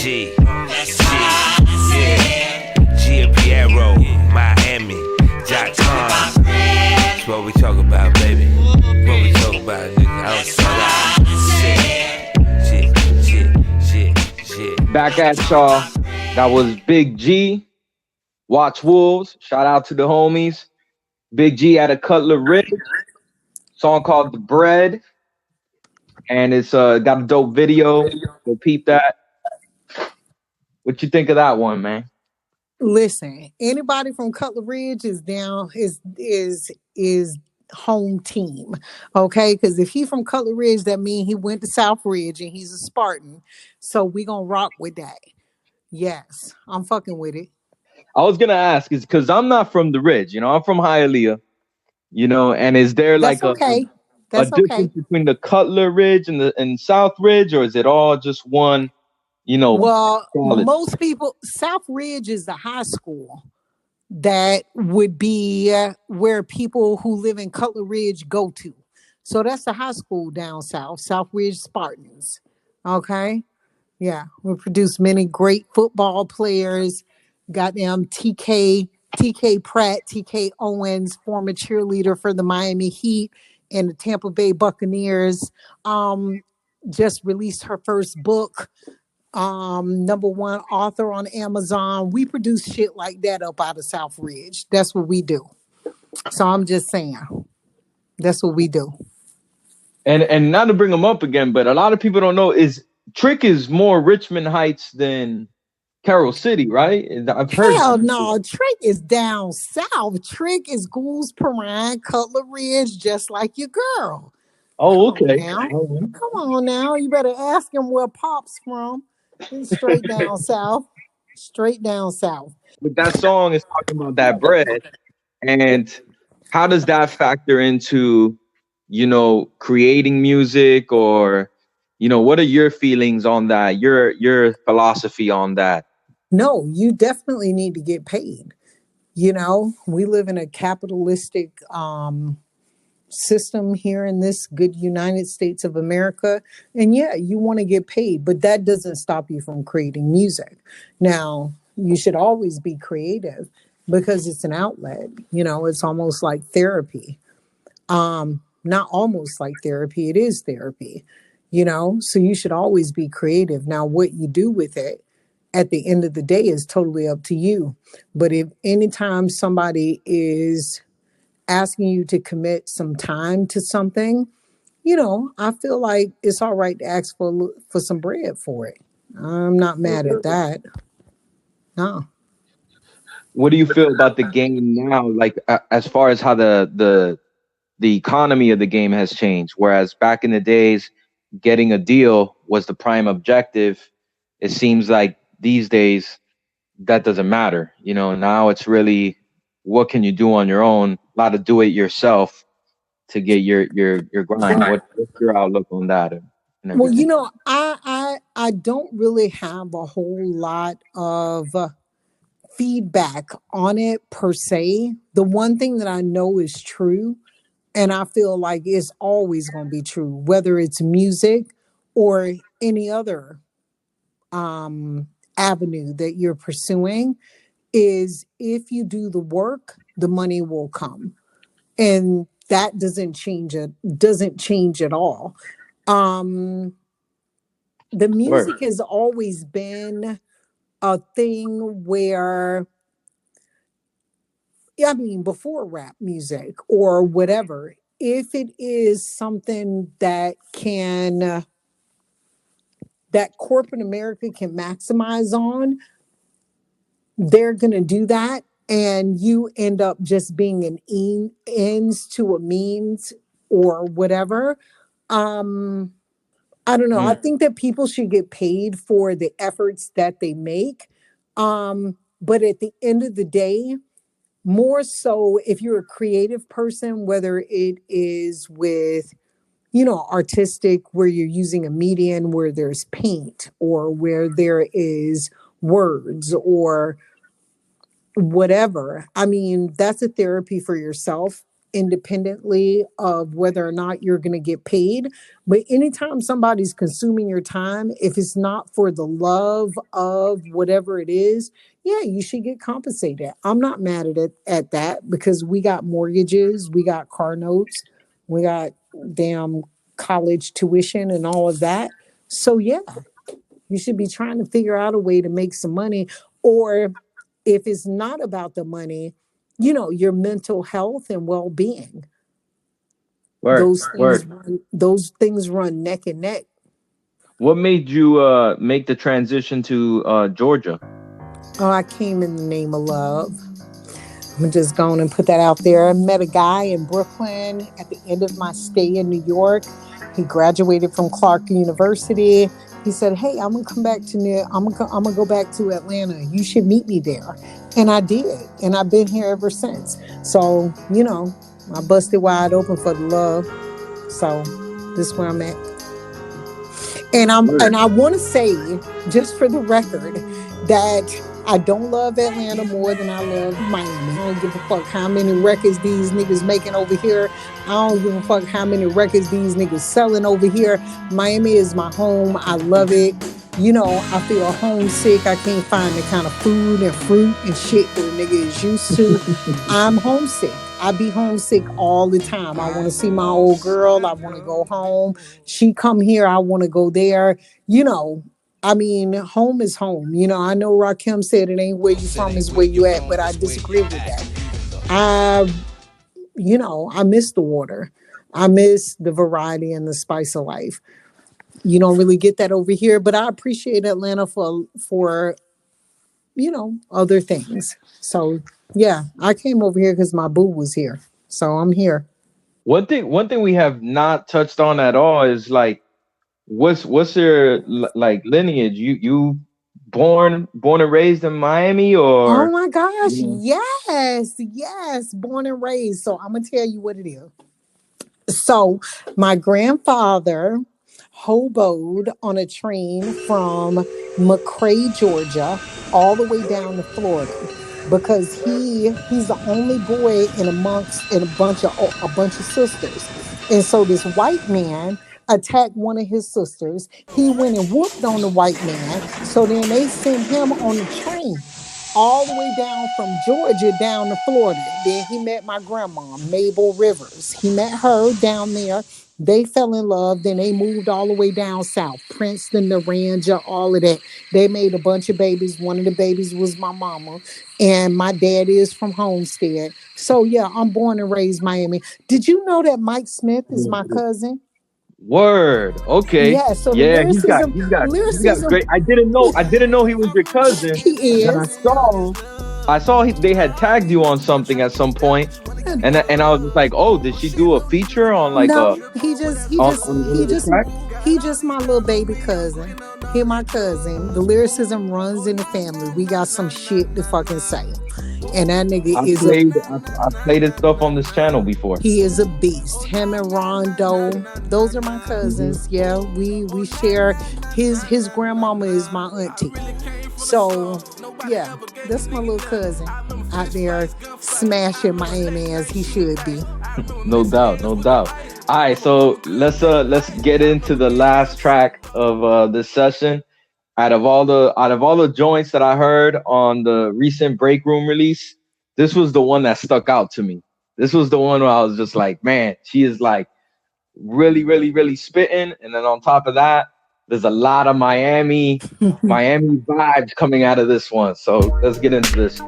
G, yeah. G and Piero, Miami.com. That's what we talk about, baby. What we talk about, nigga. I don't sell out. Shit. Back at y'all. That was Big G. Watch Wolves. Shout out to the homies. Big G at a Cutler Ridge. Song called The Bread. And it's got a dope video. Go peep that. What you think of that one, man? Listen, anybody from Cutler Ridge is down is home team. Okay, because if he from Cutler Ridge, that means he went to South Ridge and he's a Spartan. So we gonna rock with that. Yes, I'm fucking with it. I was gonna ask is because I'm not from the Ridge, I'm from Hialeah, and is there That's like okay. a difference between the Cutler Ridge and South Ridge, or is it all just one? Well, college? most people, South Ridge is the high school that would be where people who live in Cutler Ridge go to. So that's the high school down south, South Ridge Spartans. Okay. Yeah. We produce many great football players. Goddamn TK Pratt, TK Owens, former cheerleader for the Miami Heat and the Tampa Bay Buccaneers. Just released her first book. #1 author on Amazon. We produce shit like that up out of South Ridge. That's what we do. So I'm just saying, that's what we do. And not to bring them up again, but a lot of people don't know Trick is more Richmond Heights than Carroll City, right? I've heard. Hell no, Trick is down south. Trick is Goulds Perrine, Cutler Ridge, just like your girl. Oh, okay. Come on now. You better ask him where Pop's from. He's straight down south. Straight down south. But that song is talking about that bread. And how does that factor into, creating music, or, what are your feelings on that? Your philosophy on that? No, you definitely need to get paid. We live in a capitalistic system here in this good United States of America. And yeah, you want to get paid, but that doesn't stop you from creating music. Now, you should always be creative because it's an outlet. It's almost like therapy. Not almost like therapy, it is therapy. So you should always be creative. Now, what you do with it at the end of the day is totally up to you. But if anytime somebody is asking you to commit some time to something, I feel like it's all right to ask for some bread for it. I'm not mad at that. No. What do you feel about the game now? Like as far as how the economy of the game has changed, whereas back in the days, getting a deal was the prime objective. It seems like these days that doesn't matter. Now it's really what can you do on your own? A lot of do it yourself to get your grind. What's your outlook on that? Well, I don't really have a whole lot of feedback on it per se. The one thing that I know is true, and I feel like it's always going to be true, whether it's music or any other avenue that you're pursuing, is if you do the work, the money will come. And that doesn't change at all. The music has always been a thing where, before rap music or whatever, if it is something that corporate America can maximize on, they're going to do that. And you end up just being an ends to a means or whatever. I don't know. I think that people should get paid for the efforts that they make. But at the end of the day, more so if you're a creative person, whether it is with, artistic, where you're using a medium where there's paint or where there is words or whatever. That's a therapy for yourself. independently of whether or not you're going to get paid. But anytime somebody's consuming your time, if it's not for the love of whatever it is, yeah, you should get compensated. I'm not mad at that because we got mortgages, we got car notes, we got damn college tuition and all of that. So yeah, you should be trying to figure out a way to make some money. Or if it's not about the money, your mental health and well-being. Word, Those things word. run, those things run neck and neck. What made you make the transition to Georgia? Oh, I came in the name of love. I'm just going and put that out there. I met a guy in Brooklyn at the end of my stay in New York. He graduated from Clark University. He said, "Hey, I'm gonna come back to New. I'm gonna go back to Atlanta. You should meet me there." And I did, and I've been here ever since. So I busted wide open for the love. So this is where I'm at. And Word. I want to say, just for the record, that I don't love Atlanta more than I love Miami. I don't give a fuck how many records these niggas making over here. I don't give a fuck how many records these niggas selling over here. Miami is my home. I love it. I feel homesick. I can't find the kind of food and fruit and shit that a nigga is used to. I'm homesick. I be homesick all the time. I want to see my old girl. I want to go home. She come here. I want to go there. You know, I mean, home is home. I know Rakim said it ain't where you from, is where you at, but I disagree with that. I, I miss the water. I miss the variety and the spice of life. You don't really get that over here, but I appreciate Atlanta for other things. So yeah, I came over here because my boo was here. So I'm here. One thing we have not touched on at all is like what's your like lineage? You born and raised in Miami, Oh or my gosh, you know, yes, yes, born and raised. So I'm gonna tell you what it is. So my grandfather hoboed on a train from McRae, Georgia, all the way down to Florida because he's the only boy in a bunch of sisters. And so this white man attacked one of his sisters. He went and whooped on the white man. So then they sent him on the train all the way down from Georgia down to Florida. Then he met my grandma, Mabel Rivers. He met her down there. They fell in love. Then they moved all the way down south, Princeton, Naranja, all of that. They made a bunch of babies. One of the babies was my mama. And my dad is from Homestead. So yeah, I'm born and raised Miami. Did you know that Mike Smith is my cousin? word. Okay. Yeah, so the Yeah, he's got lyricism, he's got he's got lyricism, great. I didn't know he was your cousin. he And then is. they had tagged you on something at some point, and I was just like, oh, did she do a feature on like No, he just he on, just on one he of the just tracks? he just my little baby cousin. He my cousin. The lyricism runs in the family. We got some shit to fucking say. And that nigga I is a played I played his stuff on this channel before. he is a beast. Him and Rondo, those are my Hmm. cousins. Yeah, we share his grandmama is my auntie. So yeah, that's my little cousin out there smashing Miami as he should be. No doubt, no doubt. All right, so let's get into the last track of this session. Out of all the joints that I heard on the recent Break Room release, this was the one that stuck out to me. This was the one where I was just like, man, she is like really, really, really spitting. And then on top of that, there's a lot of Miami vibes coming out of this one. So let's get into this.